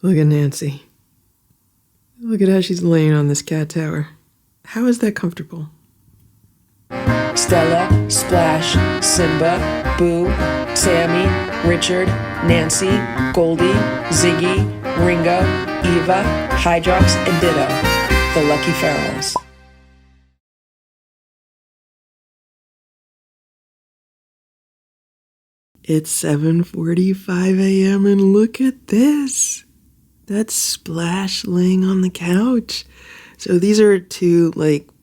Look at Nancy. Look at how she's laying on this cat tower. How is that comfortable? Stella, Splash, Simba, Boo, Sammy, Richard, Nancy, Goldie, Ziggy, Ringo, Eva, Hydrox, and Ditto, the Lucky Ferals. It's 7:45 a.m. and look at this. That's Splash laying on the couch. So these are two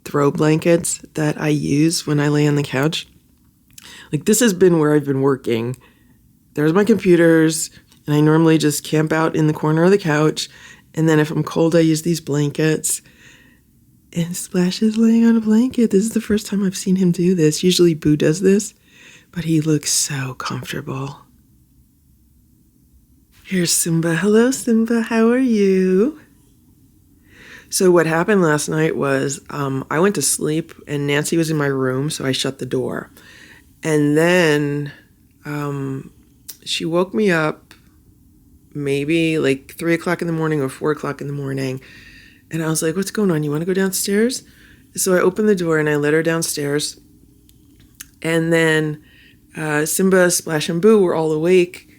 throw blankets that I use when I lay on the couch. This has been where I've been working. There's my computers, and I normally just camp out in the corner of the couch. And then if I'm cold, I use these blankets. And Splash is laying on a blanket. This is the first time I've seen him do this. Usually Boo does this, but he looks so comfortable. Here's Simba. Hello, Simba. How are you? So what happened last night was I went to sleep and Nancy was in my room, so I shut the door. And then she woke me up maybe 3 o'clock in the morning or 4 o'clock in the morning. And I was like, what's going on? You want to go downstairs? So I opened the door and I let her downstairs. And then Simba, Splash, and Boo were all awake.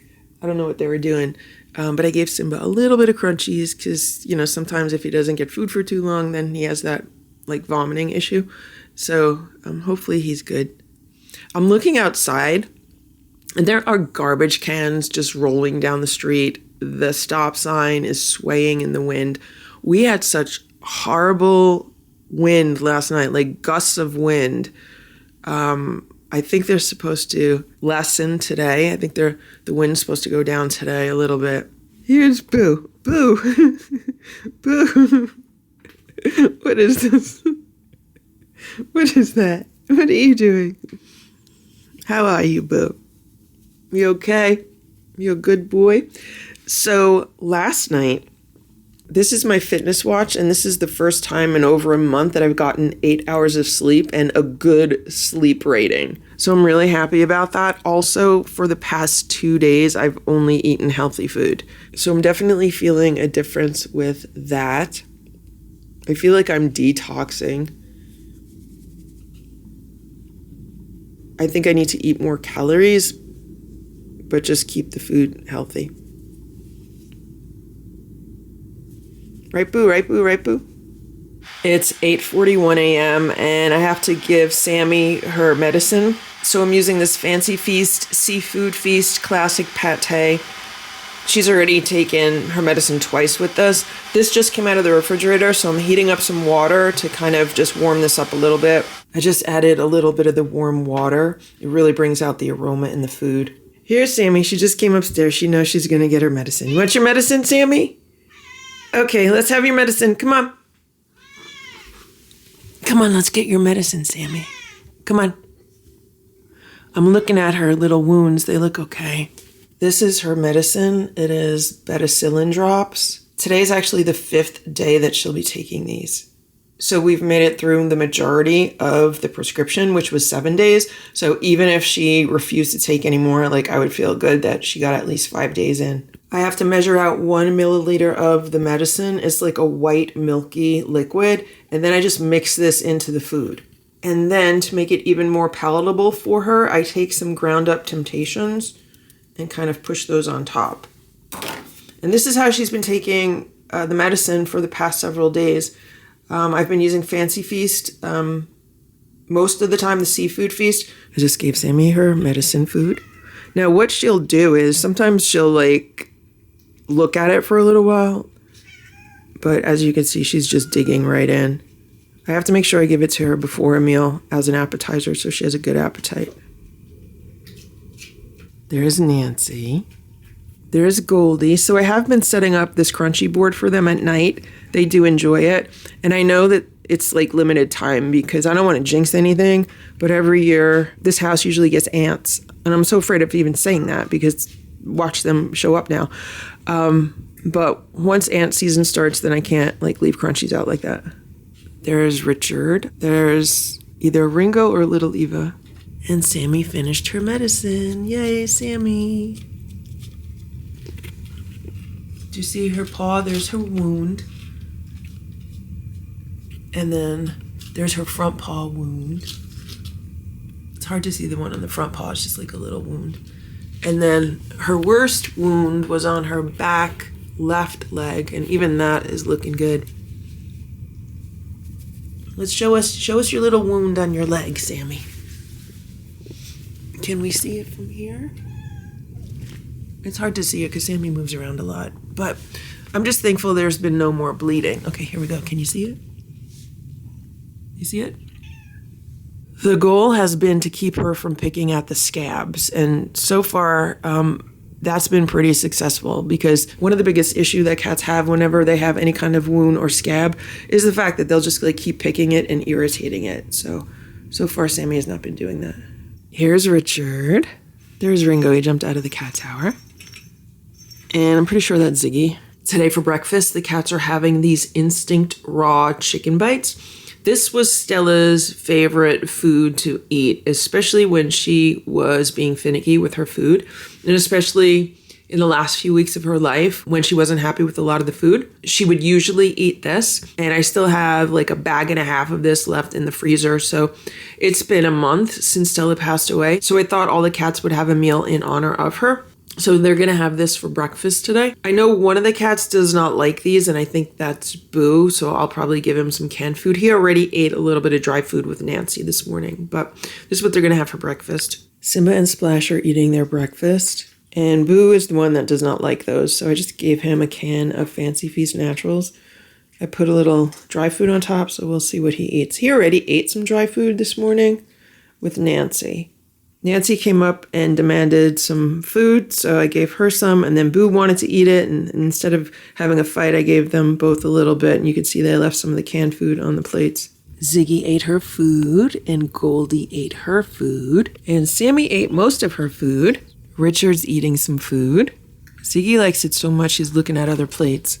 I don't know what they were doing. But I gave Simba a little bit of crunchies because, sometimes if he doesn't get food for too long, then he has that vomiting issue. So hopefully he's good. I'm looking outside and there are garbage cans just rolling down the street. The stop sign is swaying in the wind. We had such horrible wind last night, gusts of wind. I think they're supposed to lessen today. I think the wind's supposed to go down today a little bit. Here's Boo. Boo. Boo. What is this? What is that? What are you doing? How are you, Boo? You okay? You a good boy? So last night, this is my fitness watch, and this is the first time in over a month that I've gotten 8 hours of sleep and a good sleep rating. So I'm really happy about that. Also, for the past 2 days, I've only eaten healthy food. So I'm definitely feeling a difference with that. I feel like I'm detoxing. I think I need to eat more calories, but just keep the food healthy. Right, Boo? Right, Boo? Right, Boo? It's 8:41 a.m. and I have to give Sammy her medicine. So I'm using this Fancy Feast Seafood Feast Classic Pate. She's already taken her medicine twice with this. This just came out of the refrigerator, so I'm heating up some water to kind of just warm this up a little bit. I just added a little bit of the warm water. It really brings out the aroma in the food. Here's Sammy. She just came upstairs. She knows she's going to get her medicine. You want your medicine, Sammy? Okay, let's have your medicine. Come on. Come on, let's get your medicine, Sammy. Come on. I'm looking at her little wounds. They look okay. This is her medicine. It is betacillin drops. Today's actually the 5th day that she'll be taking these. So we've made it through the majority of the prescription, which was 7 days. So even if she refused to take any more, I would feel good that she got at least 5 days in. I have to measure out 1 milliliter of the medicine. It's like a white milky liquid. And then I just mix this into the food. And then to make it even more palatable for her, I take some ground up Temptations and kind of push those on top. And this is how she's been taking the medicine for the past several days. I've been using Fancy Feast. Most of the time, the Seafood Feast. I just gave Sammy her medicine food. Now, what she'll do is sometimes she'll look at it for a little while. But as you can see, she's just digging right in. I have to make sure I give it to her before a meal as an appetizer so she has a good appetite. There's Nancy. There's Goldie. So I have been setting up this crunchy board for them at night. They do enjoy it. And I know that it's limited time because I don't want to jinx anything. But every year, this house usually gets ants. And I'm so afraid of even saying that because watch them show up now. But once ant season starts, then I can't leave crunchies out like that. There's Richard. There's either Ringo or little Eva. And Sammy finished her medicine. Yay, Sammy. Do you see her paw? There's her wound. And then there's her front paw wound. It's hard to see the one on the front paw. It's just like a little wound. And then her worst wound was on her back left leg, and even that is looking good. Let's show us your little wound on your leg, Sammy. Can we see it from here? It's hard to see it because Sammy moves around a lot, but I'm just thankful there's been no more bleeding. Okay, here we go. Can you see it? You see it? The goal has been to keep her from picking at the scabs, and so far, that's been pretty successful, because one of the biggest issues that cats have whenever they have any kind of wound or scab is the fact that they'll just like keep picking it and irritating it. So far Sammy has not been doing that. Here's Richard. There's Ringo. He jumped out of the cat tower. And I'm pretty sure that's Ziggy. Today for breakfast, the cats are having these Instinct raw chicken bites. This was Stella's favorite food to eat, especially when she was being finicky with her food, and especially in the last few weeks of her life when she wasn't happy with a lot of the food. She would usually eat this, and I still have like a bag and a half of this left in the freezer. So it's been a month since Stella passed away. So I thought all the cats would have a meal in honor of her. So they're going to have this for breakfast today. I know one of the cats does not like these, and I think that's Boo, so I'll probably give him some canned food. He already ate a little bit of dry food with Nancy this morning, but this is what they're going to have for breakfast. Simba and Splash are eating their breakfast, and Boo is the one that does not like those, so I just gave him a can of Fancy Feast Naturals. I put a little dry food on top, so we'll see what he eats. He already ate some dry food this morning with Nancy. Nancy came up and demanded some food, so I gave her some, and then Boo wanted to eat it, and instead of having a fight, I gave them both a little bit, and you could see they left some of the canned food on the plates. Ziggy ate her food, and Goldie ate her food, and Sammy ate most of her food. Richard's eating some food. Ziggy likes it so much he's looking at other plates.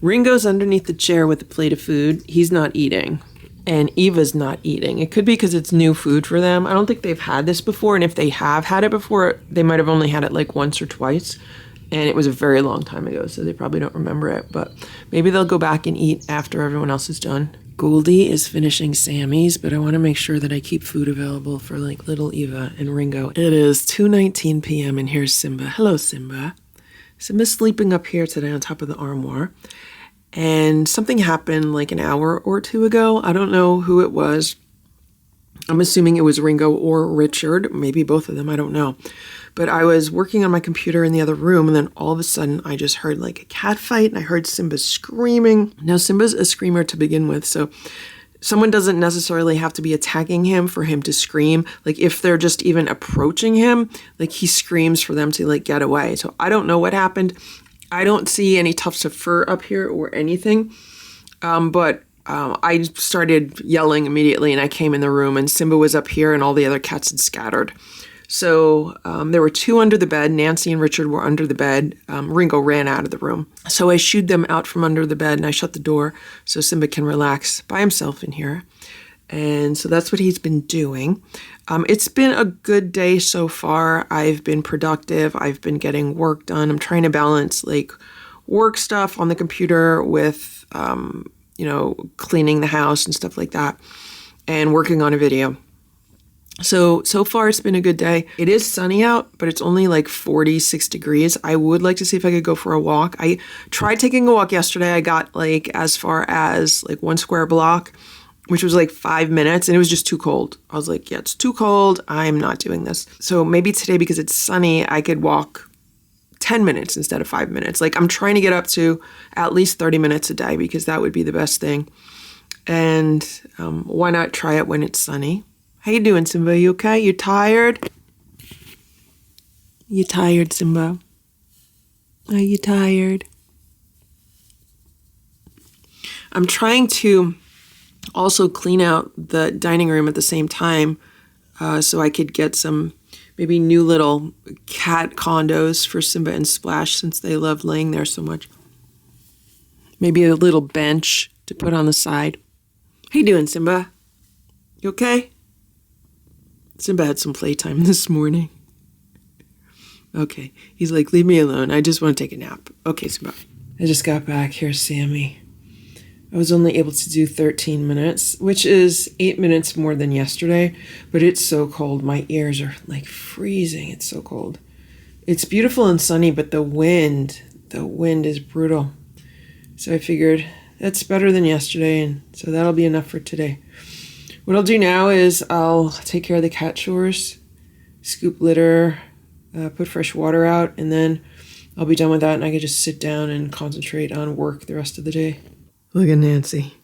Ringo's underneath the chair with a plate of food. He's not eating. And Eva's not eating. It could be because it's new food for them. I don't think they've had this before, and if they have had it before, they might have only had it like once or twice, and it was a very long time ago, so they probably don't remember it, but maybe they'll go back and eat after everyone else is done. Goldie is finishing Sammy's, but I want to make sure that I keep food available for like little Eva and Ringo. It is 2:19 p.m. and here's Simba. Hello, Simba. Simba's sleeping up here today on top of the armoire. And something happened like an hour or two ago. I don't know who it was. I'm assuming it was Ringo or Richard, maybe both of them, I don't know. But I was working on my computer in the other room, and then all of a sudden I just heard like a cat fight, and I heard Simba screaming. Now Simba's a screamer to begin with, so someone doesn't necessarily have to be attacking him for him to scream. Like if they're just even approaching him, like he screams for them to like get away. So I don't know what happened. I don't see any tufts of fur up here or anything, but I started yelling immediately, and I came in the room, and Simba was up here, and all the other cats had scattered. So there were two under the bed. Nancy and Richard were under the bed. Ringo ran out of the room. So I shooed them out from under the bed, and I shut the door so Simba can relax by himself in here. And so that's what he's been doing. It's been a good day so far. I've been productive. I've been getting work done. I'm trying to balance like work stuff on the computer with, cleaning the house and stuff like that, and working on a video. So far it's been a good day. It is sunny out, but it's only like 46 degrees. I would like to see if I could go for a walk. I tried taking a walk yesterday. I got like as far as like 1 square block, which was like 5 minutes, and it was just too cold. I was like, yeah, it's too cold. I'm not doing this. So maybe today, because it's sunny, I could walk 10 minutes instead of 5 minutes. Like I'm trying to get up to at least 30 minutes a day, because that would be the best thing. And why not try it when it's sunny? How you doing, Simba? You okay? You tired? You tired, Simba? Are you tired? I'm trying to also clean out the dining room at the same time, so I could get some maybe new little cat condos for Simba and Splash, since they love laying there so much. Maybe a little bench to put on the side. How you doing, Simba? You okay? Simba had some playtime this morning. Okay. He's like, leave me alone. I just want to take a nap. Okay, Simba. I just got back. Here's Sammy. I was only able to do 13 minutes, which is 8 minutes more than yesterday, but it's so cold. My ears are like freezing. It's so cold. It's beautiful and sunny, but the wind is brutal. So I figured that's better than yesterday, and so that'll be enough for today. What I'll do now is I'll take care of the cat chores, scoop litter, put fresh water out, and then I'll be done with that, and I can just sit down and concentrate on work the rest of the day. Look at Nancy.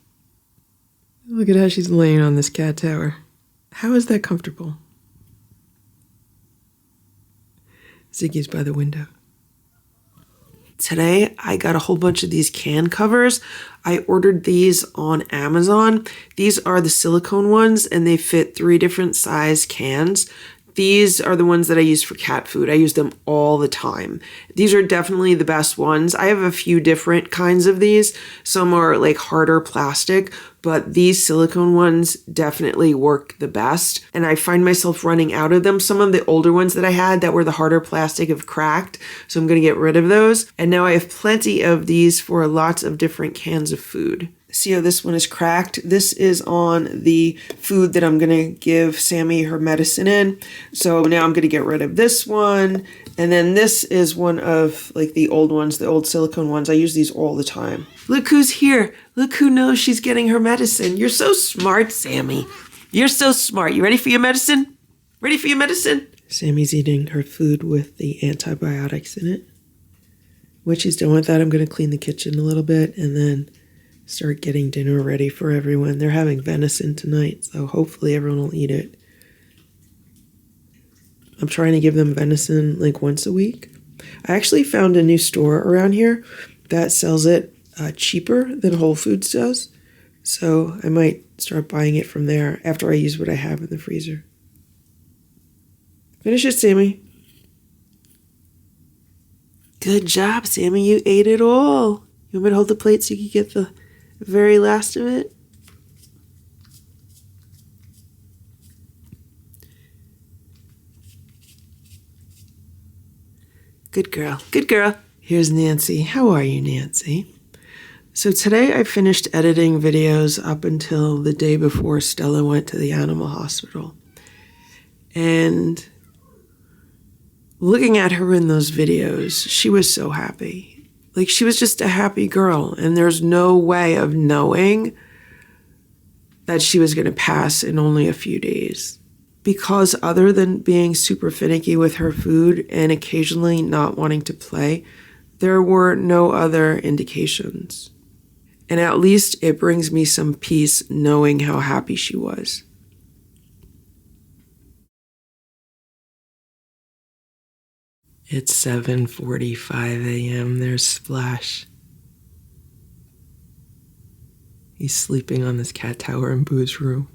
Look at how she's laying on this cat tower. How is that comfortable? Ziggy's by the window. Today, I got a whole bunch of these can covers. I ordered these on Amazon. These are the silicone ones, and they fit 3 different size cans. These are the ones that I use for cat food. I use them all the time. These are definitely the best ones. I have a few different kinds of these. Some are like harder plastic, but these silicone ones definitely work the best. And I find myself running out of them. Some of the older ones that I had that were the harder plastic have cracked, so I'm going to get rid of those. And now I have plenty of these for lots of different cans of food. See how this one is cracked? This is on the food that I'm going to give Sammy her medicine in. So now I'm going to get rid of this one. And then this is one of like the old ones, the old silicone ones. I use these all the time. Look who's here. Look who knows she's getting her medicine. You're so smart, Sammy. You're so smart. You ready for your medicine? Ready for your medicine? Sammy's eating her food with the antibiotics in it. When she's done with that, I'm going to clean the kitchen a little bit and then start getting dinner ready for everyone. They're having venison tonight, so hopefully everyone will eat it. I'm trying to give them venison like once a week. I actually found a new store around here that sells it cheaper than Whole Foods does. So I might start buying it from there after I use what I have in the freezer. Finish it, Sammy. Good job, Sammy. You ate it all. You want me to hold the plate so you can get the very last of it? Good girl. Good girl. Here's Nancy. How are you, Nancy? So today I finished editing videos up until the day before Stella went to the animal hospital. And looking at her in those videos, she was so happy. Like, she was just a happy girl, and there's no way of knowing that she was going to pass in only a few days. Because other than being super finicky with her food and occasionally not wanting to play, there were no other indications. And at least it brings me some peace knowing how happy she was. It's 7:45 a.m. There's Splash. He's sleeping on this cat tower in Boo's room.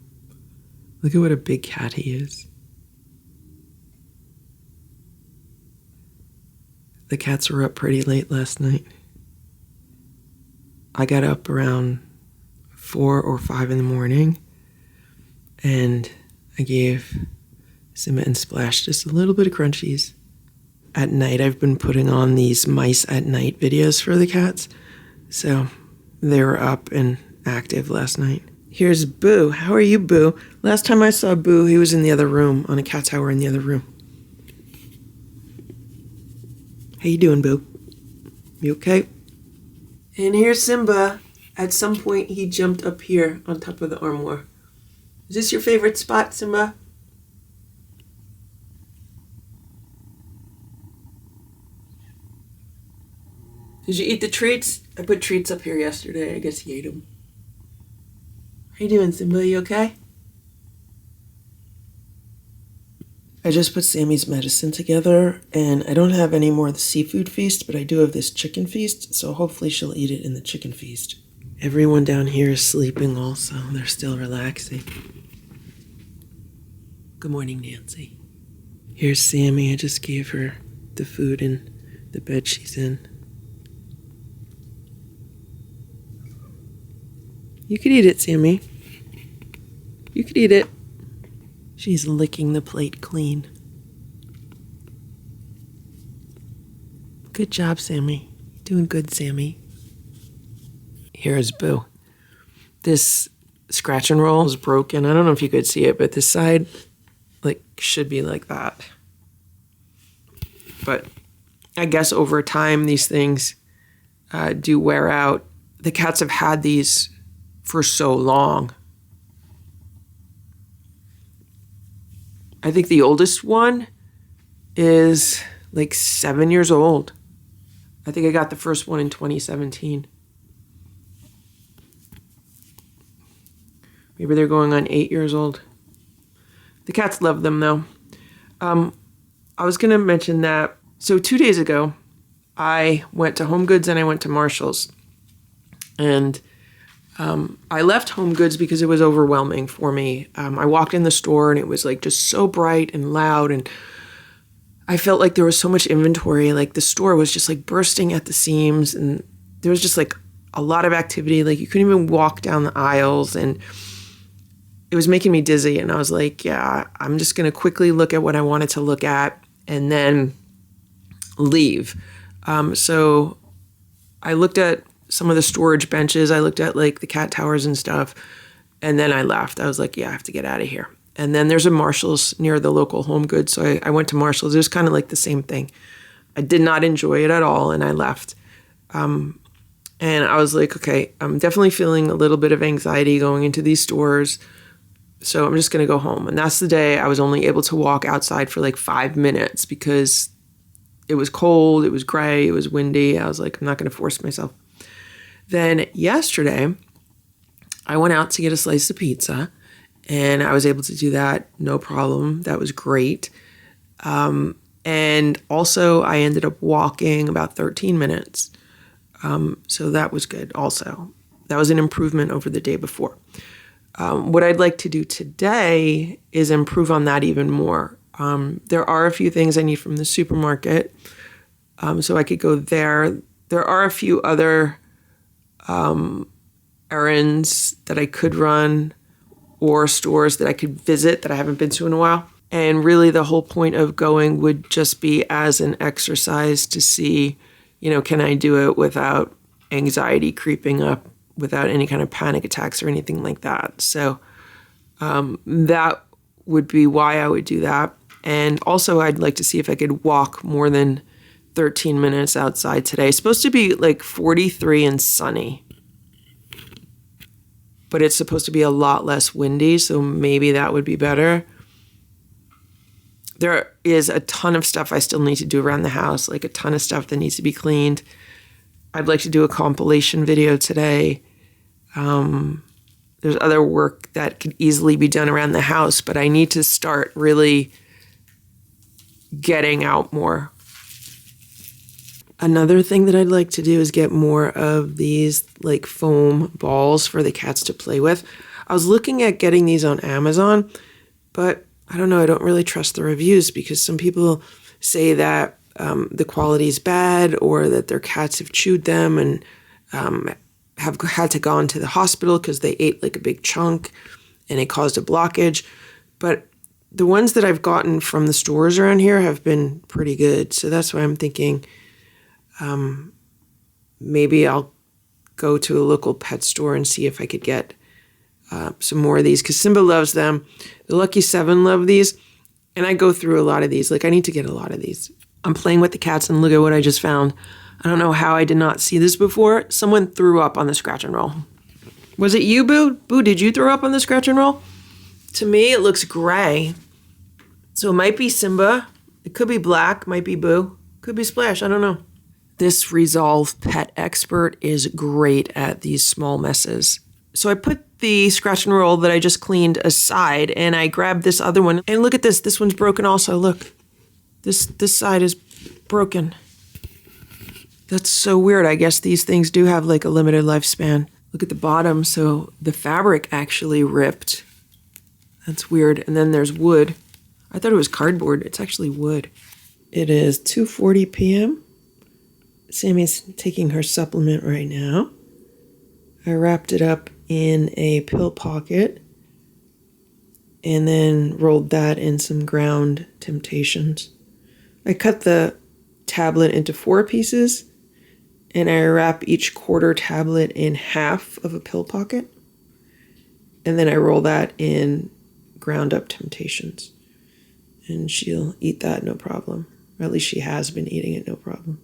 Look at what a big cat he is. The cats were up pretty late last night. I got up around 4 or 5 in the morning, and I gave Simba and Splash just a little bit of crunchies. At night, I've been putting on these mice at night videos for the cats, so they were up and active last night. Here's Boo. How are you, Boo? Last time I saw Boo, he was in the other room, on a cat tower in the other room. How you doing, Boo? You okay? And here's Simba. At some point, he jumped up here on top of the armoire. Is this your favorite spot, Simba? Did you eat the treats? I put treats up here yesterday. I guess he ate them. How you doing, Simba? You okay? I just put Sammy's medicine together, and I don't have any more of the seafood feast, but I do have this chicken feast, so hopefully she'll eat it in the chicken feast. Everyone down here is sleeping also. They're still relaxing. Good morning, Nancy. Here's Sammy. I just gave her the food in the bed she's in. You could eat it, Sammy. You could eat it. She's licking the plate clean. Good job, Sammy. Doing good, Sammy. Here's Boo. This scratch and roll is broken. I don't know if you could see it, but this side should be like that. But I guess over time, these things do wear out. The cats have had these for so long. I think the oldest one is 7 years old. I think I got the first one in 2017. Maybe they're going on 8 years old. The cats love them, though. I was going to mention that. So 2 days ago, I went to Home Goods and I went to Marshall's. And I left Home Goods because it was overwhelming for me. I walked in the store and it was just so bright and loud. And I felt like there was so much inventory. The store was just bursting at the seams. And there was just a lot of activity. You couldn't even walk down the aisles. And it was making me dizzy, and I was yeah, I'm just going to quickly look at what I wanted to look at and then leave. So I looked at some of the storage benches. I looked at the cat towers and stuff, and then I left. I was yeah, I have to get out of here. And then there's a Marshall's near the local Home Goods, so I went to Marshall's. It was kind of the same thing. I did not enjoy it at all, and I left. And I was okay, I'm definitely feeling a little bit of anxiety going into these stores. So I'm just going to go home. And that's the day I was only able to walk outside for 5 minutes because it was cold, it was gray, it was windy. I was I'm not going to force myself. Then yesterday, I went out to get a slice of pizza, and I was able to do that, no problem. That was great. And also, I ended up walking about 13 minutes. So that was good also. That was an improvement over the day before. What I'd like to do today is improve on that even more. There are a few things I need from the supermarket, so I could go there. There are a few other errands that I could run or stores that I could visit that I haven't been to in a while. And really the whole point of going would just be as an exercise to see, can I do it without anxiety creeping up, without any kind of panic attacks or anything like that. So that would be why I would do that. And also I'd like to see if I could walk more than 13 minutes outside today. It's supposed to be 43 and sunny, but it's supposed to be a lot less windy, so maybe that would be better. There is a ton of stuff I still need to do around the house, a ton of stuff that needs to be cleaned. I'd like to do a compilation video today. There's other work that could easily be done around the house, but I need to start really getting out more. Another thing that I'd like to do is get more of these foam balls for the cats to play with. I was looking at getting these on Amazon, but I don't know, I don't really trust the reviews because some people say that the quality is bad or that their cats have chewed them and have had to go into the hospital because they ate a big chunk and it caused a blockage. But the ones that I've gotten from the stores around here have been pretty good. So that's why I'm thinking maybe I'll go to a local pet store and see if I could get some more of these because Simba loves them. The Lucky 7 love these. And I go through a lot of these. I need to get a lot of these. I'm playing with the cats and look at what I just found. I don't know how I did not see this before. Someone threw up on the scratch and roll. Was it you, Boo? Boo, did you throw up on the scratch and roll? To me, it looks gray. So it might be Simba. It could be black. Might be Boo. Could be Splash. I don't know. This Resolve Pet Expert is great at these small messes. So I put the scratch and roll that I just cleaned aside and I grabbed this other one. And look at this. This one's broken also. Look. This side is broken. That's so weird. I guess these things do have a limited lifespan. Look at the bottom. So the fabric actually ripped. That's weird. And then there's wood. I thought it was cardboard. It's actually wood. It is 2:40 p.m. Sammy's taking her supplement right now. I wrapped it up in a pill pocket and then rolled that in some ground Temptations. I cut the tablet into 4 pieces, and I wrap each quarter tablet in half of a pill pocket, and then I roll that in ground up Temptations. And she'll eat that no problem. Or at least she has been eating it no problem.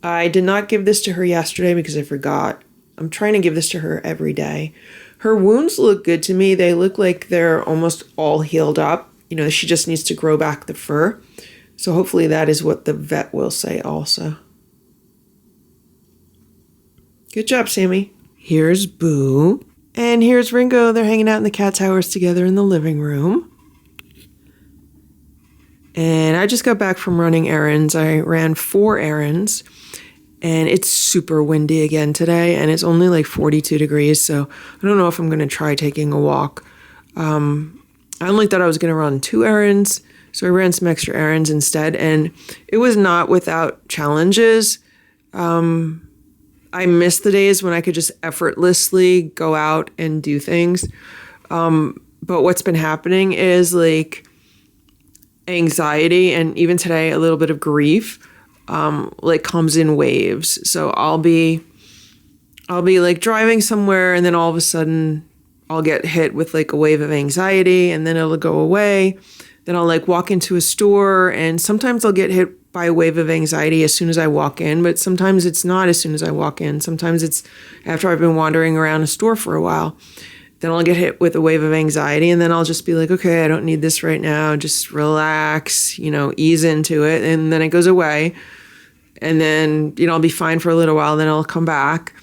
I did not give this to her yesterday because I forgot. I'm trying to give this to her every day. Her wounds look good to me. They look like they're almost all healed up. She just needs to grow back the fur. So hopefully that is what the vet will say also. Good job, Sammy. Here's Boo. And here's Ringo. They're hanging out in the cat towers together in the living room. And I just got back from running errands. I ran 4 errands. And it's super windy again today. And it's only like 42 degrees. So I don't know if I'm going to try taking a walk. I only thought I was going to run 2 errands. So I ran some extra errands instead. And it was not without challenges. I miss the days when I could just effortlessly go out and do things. But what's been happening is like anxiety, and even today a little bit of grief, like comes in waves. So I'll be like driving somewhere, and then all of a sudden I'll get hit with like a wave of anxiety, and then it'll go away. Then I'll like walk into a store, and sometimes I'll get hit by a wave of anxiety as soon as I walk in, but sometimes it's not as soon as I walk in. Sometimes it's after I've been wandering around a store for a while. Then I'll get hit with a wave of anxiety, and then I'll just be like, okay, I don't need this right now. Just relax, ease into it. And then it goes away. And then, I'll be fine for a little while. Then I'll come back.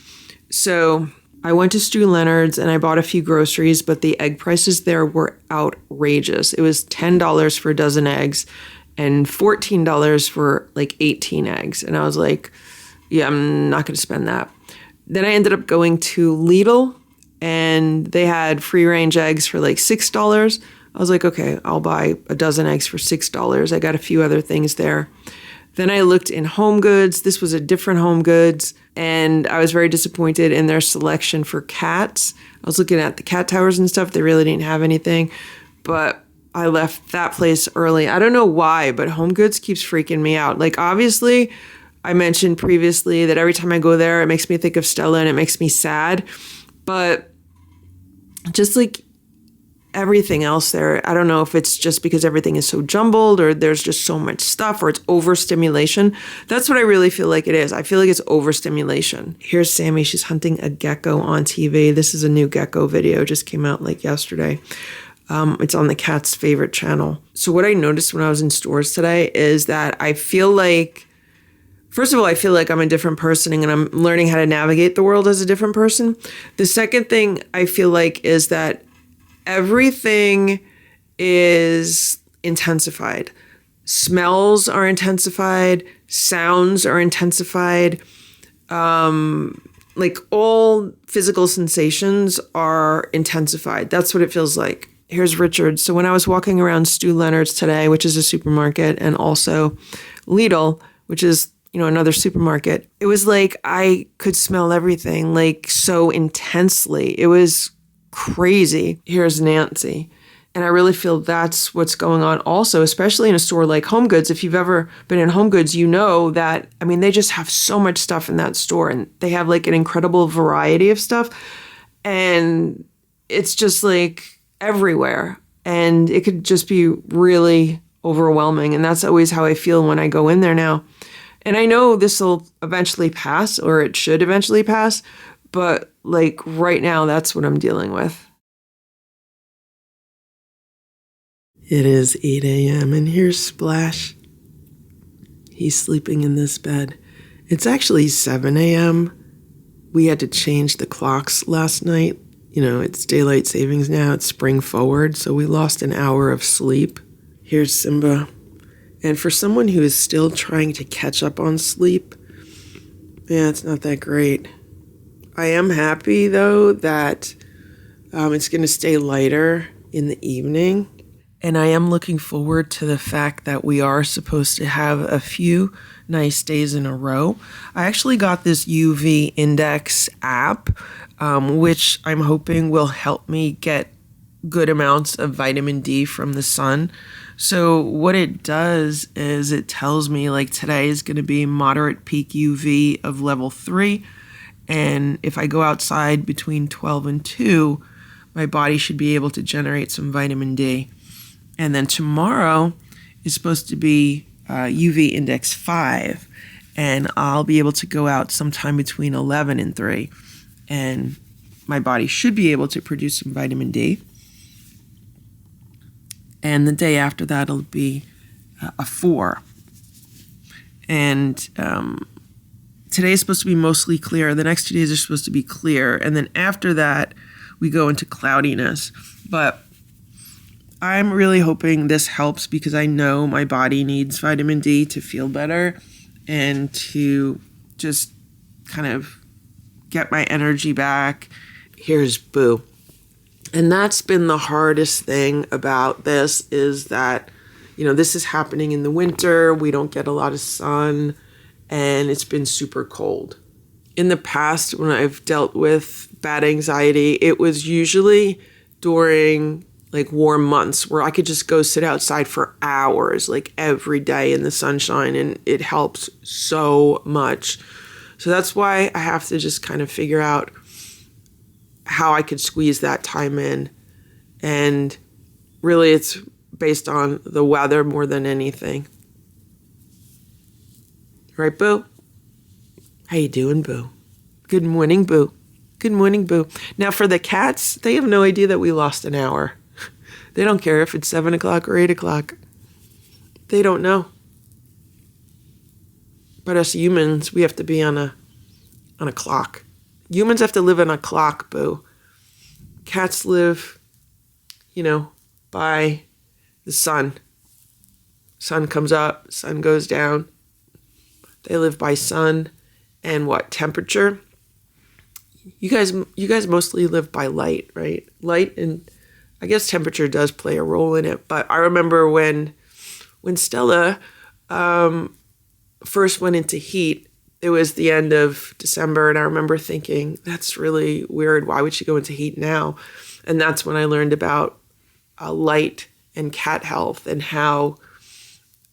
So I went to Stu Leonard's and I bought a few groceries, but the egg prices there were outrageous. It was $10 for a dozen eggs and $14 for like 18 eggs. And I was like, yeah, I'm not going to spend that. Then I ended up going to Lidl, and they had free range eggs for like $6. I was like, okay, I'll buy a dozen eggs for $6. I got a few other things there. Then I looked in Home Goods. This was a different Home Goods, and I was very disappointed in their selection for cats. I was looking at the cat towers and stuff. They really didn't have anything, but I left that place early. I don't know why, but Home Goods keeps freaking me out. Like, obviously, I mentioned previously that every time I go there, it makes me think of Stella and it makes me sad. But just like everything else there, I don't know if it's just because everything is so jumbled or there's just so much stuff or it's overstimulation. That's what I really feel like it is. I feel like it's overstimulation. Here's Sammy. She's hunting a gecko on TV. This is a new gecko video. Just came out like yesterday. It's on the cat's favorite channel. So what I noticed when I was in stores today is that I feel like, first of all, I feel like I'm a different person and I'm learning how to navigate the world as a different person. The second thing I feel like is that everything is intensified. Smells are intensified. Sounds are intensified. Like all physical sensations are intensified. That's what it feels like. Here's Richard. So when I was walking around Stu Leonard's today, which is a supermarket, and also Lidl, which is, another supermarket, it was like I could smell everything like so intensely. It was crazy. Here's Nancy. And I really feel that's what's going on also, especially in a store like Home Goods. If you've ever been in Home Goods, you know that, they just have so much stuff in that store, and they have like an incredible variety of stuff. And it's just like everywhere. And it could just be really overwhelming. And that's always how I feel when I go in there now. And I know this will eventually pass, or it should eventually pass. But like right now, that's what I'm dealing with. It is 8 a.m. and here's Splash. He's sleeping in this bed. It's actually 7 a.m. We had to change the clocks last night. It's daylight savings now. It's spring forward, so we lost an hour of sleep. Here's Simba. And for someone who is still trying to catch up on sleep, it's not that great. I am happy, though, that it's going to stay lighter in the evening. And I am looking forward to the fact that we are supposed to have a few nice days in a row. I actually got this UV Index app, which I'm hoping will help me get good amounts of vitamin D from the sun. So what it does is it tells me like today is going to be moderate peak UV of level 3. And if I go outside between 12 and 2, my body should be able to generate some vitamin D. And then tomorrow is supposed to be UV index 5. And I'll be able to go out sometime between 11 and 3. And my body should be able to produce some vitamin D. And the day after that, it'll be a 4. And today is supposed to be mostly clear. The next 2 days are supposed to be clear. And then after that, we go into cloudiness. But I'm really hoping this helps because I know my body needs vitamin D to feel better and to just kind of get my energy back. Here's Boo. And that's been the hardest thing about this is that, this is happening in the winter. We don't get a lot of sun and it's been super cold. In the past, when I've dealt with bad anxiety, it was usually during like warm months where I could just go sit outside for hours, like every day in the sunshine. And it helps so much. So that's why I have to just kind of figure out how I could squeeze that time in. And really it's based on the weather more than anything. Right, Boo? How you doing, Boo? Good morning, Boo. Good morning, Boo. Now for the cats, they have no idea that we lost an hour. They don't care if it's 7 o'clock or 8 o'clock. They don't know. But us humans, we have to be on a clock. Humans have to live on a clock, Boo. Cats live, by the sun. Sun comes up, sun goes down. They live by sun and what? Temperature? You guys mostly live by light, right? Light, and I guess temperature does play a role in it. But I remember when Stella first went into heat, it was the end of December, and I remember thinking, that's really weird. Why would she go into heat now? And that's when I learned about light and cat health and how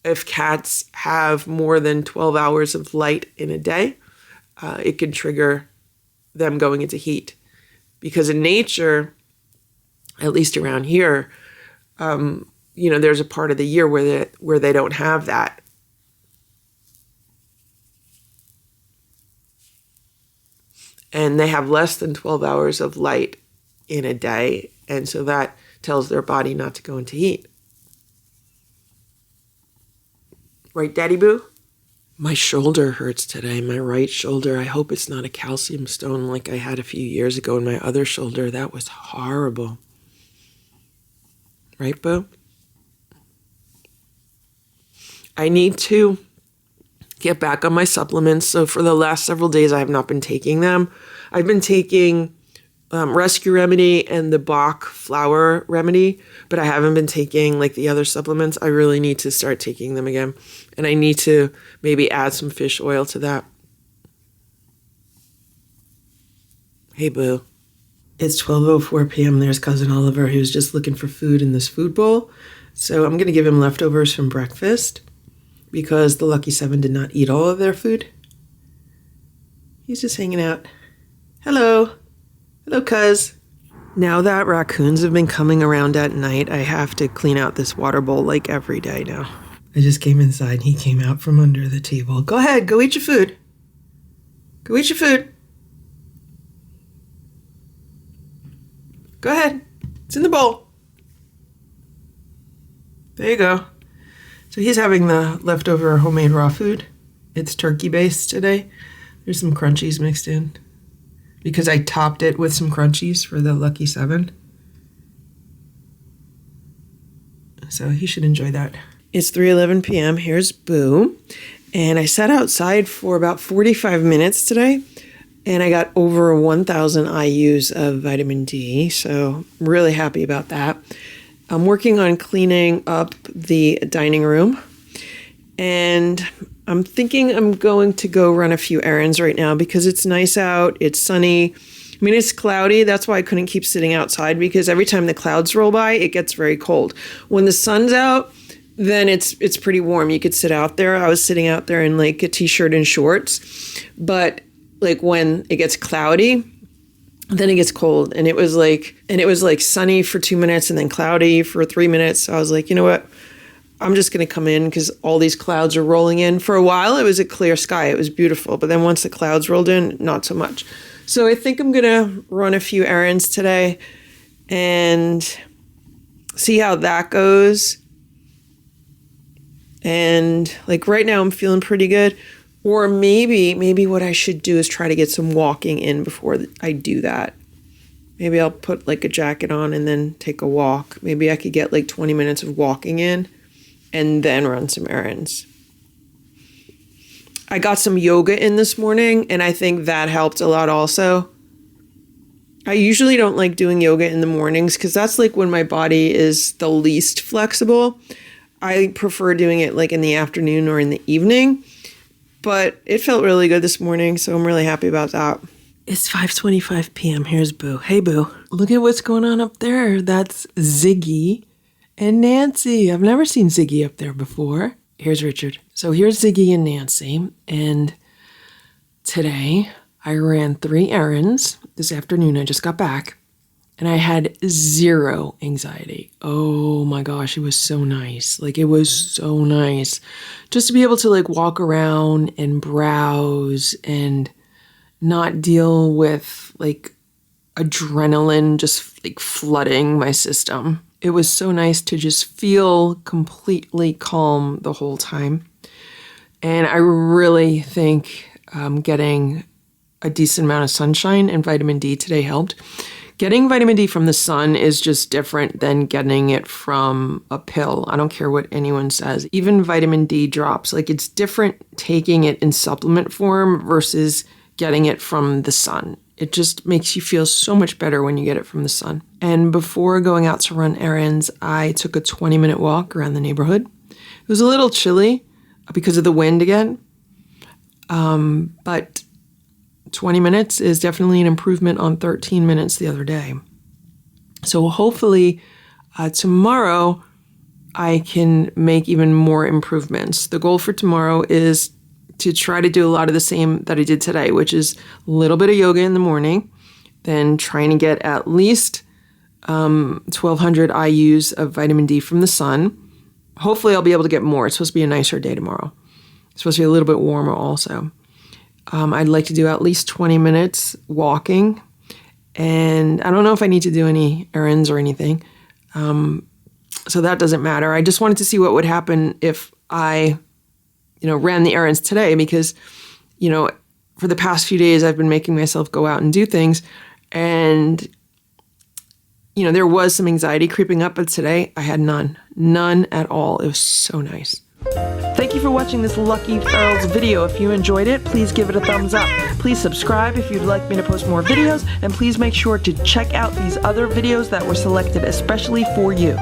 if cats have more than 12 hours of light in a day, it can trigger them going into heat. Because in nature, at least around here, there's a part of the year where they don't have that. And they have less than 12 hours of light in a day. And so that tells their body not to go into heat. Right, Daddy Boo? My shoulder hurts today, my right shoulder. I hope it's not a calcium stone like I had a few years ago in my other shoulder. That was horrible. Right, Boo? I need to get back on my supplements. So for the last several days, I have not been taking them. I've been taking Rescue Remedy and the Bach Flower Remedy, but I haven't been taking like the other supplements. I really need to start taking them again. And I need to maybe add some fish oil to that. Hey, Boo. It's 12:04 p.m. There's Cousin Oliver. He was just looking for food in this food bowl. So I'm going to give him leftovers from breakfast because the Lucky 7 did not eat all of their food. He's just hanging out. Hello. Hello, cuz. Now that raccoons have been coming around at night, I have to clean out this water bowl like every day now. I just came inside and he came out from under the table. Go ahead, go eat your food. Go eat your food. Go ahead. It's in the bowl. There you go. So he's having the leftover homemade raw food. It's turkey-based today. There's some crunchies mixed in because I topped it with some crunchies for the Lucky 7. So he should enjoy that. It's 3:11 p.m. Here's Boo. And I sat outside for about 45 minutes today. And I got over 1,000 IUs of vitamin D. So I'm really happy about that. I'm working on cleaning up the dining room. And I'm thinking I'm going to go run a few errands right now because it's nice out. It's sunny. I mean, it's cloudy. That's why I couldn't keep sitting outside because every time the clouds roll by, it gets very cold. When the sun's out, then it's pretty warm. You could sit out there. I was sitting out there in like a t-shirt and shorts, but like when it gets cloudy, then it gets cold. And it was like sunny for 2 minutes and then cloudy for 3 minutes. So I was like, you know what? I'm just going to come in because all these clouds are rolling in. For a while, it was a clear sky. It was beautiful. But then once the clouds rolled in, not so much. So I think I'm going to run a few errands today and see how that goes. And like right now I'm feeling pretty good. Or maybe what I should do is try to get some walking in before I do that. Maybe I'll put like a jacket on and then take a walk. Maybe I could get like 20 minutes of walking in and then run some errands. I got some yoga in this morning and I think that helped a lot also. I usually don't like doing yoga in the mornings because that's like when my body is the least flexible. I prefer doing it like in the afternoon or in the evening, but it felt really good this morning, so I'm really happy about that. It's 5:25 p.m. Here's Boo. Hey, Boo. Look at what's going on up there. That's Ziggy and Nancy. I've never seen Ziggy up there before. Here's Richard. So here's Ziggy and Nancy, and today I ran 3 errands. This afternoon I just got back, and I had 0 anxiety. Oh my gosh, it was so nice. Like, it was so nice just to be able to like walk around and browse and not deal with like adrenaline just like flooding my system. It was so nice to just feel completely calm the whole time. And I really think getting a decent amount of sunshine and vitamin D today helped. Getting vitamin D from the sun is just different than getting it from a pill. I don't care what anyone says. Even vitamin D drops, like it's different taking it in supplement form versus getting it from the sun. It just makes you feel so much better when you get it from the sun. And before going out to run errands, I took a 20-minute walk around the neighborhood. It was a little chilly because of the wind again, but 20 minutes is definitely an improvement on 13 minutes the other day. So hopefully tomorrow I can make even more improvements. The goal for tomorrow is to try to do a lot of the same that I did today, which is a little bit of yoga in the morning, then trying to get at least 1,200 IUs of vitamin D from the sun. Hopefully I'll be able to get more. It's supposed to be a nicer day tomorrow. It's supposed to be a little bit warmer also. I'd like to do at least 20 minutes walking, and I don't know if I need to do any errands or anything. So that doesn't matter. I just wanted to see what would happen if I ran the errands today, because, for the past few days, I've been making myself go out and do things. And, there was some anxiety creeping up, but today I had none at all. It was so nice. Thank you for watching this Lucky Ferals video. If you enjoyed it, please give it a thumbs up. Please subscribe if you'd like me to post more videos, and please make sure to check out these other videos that were selected especially for you.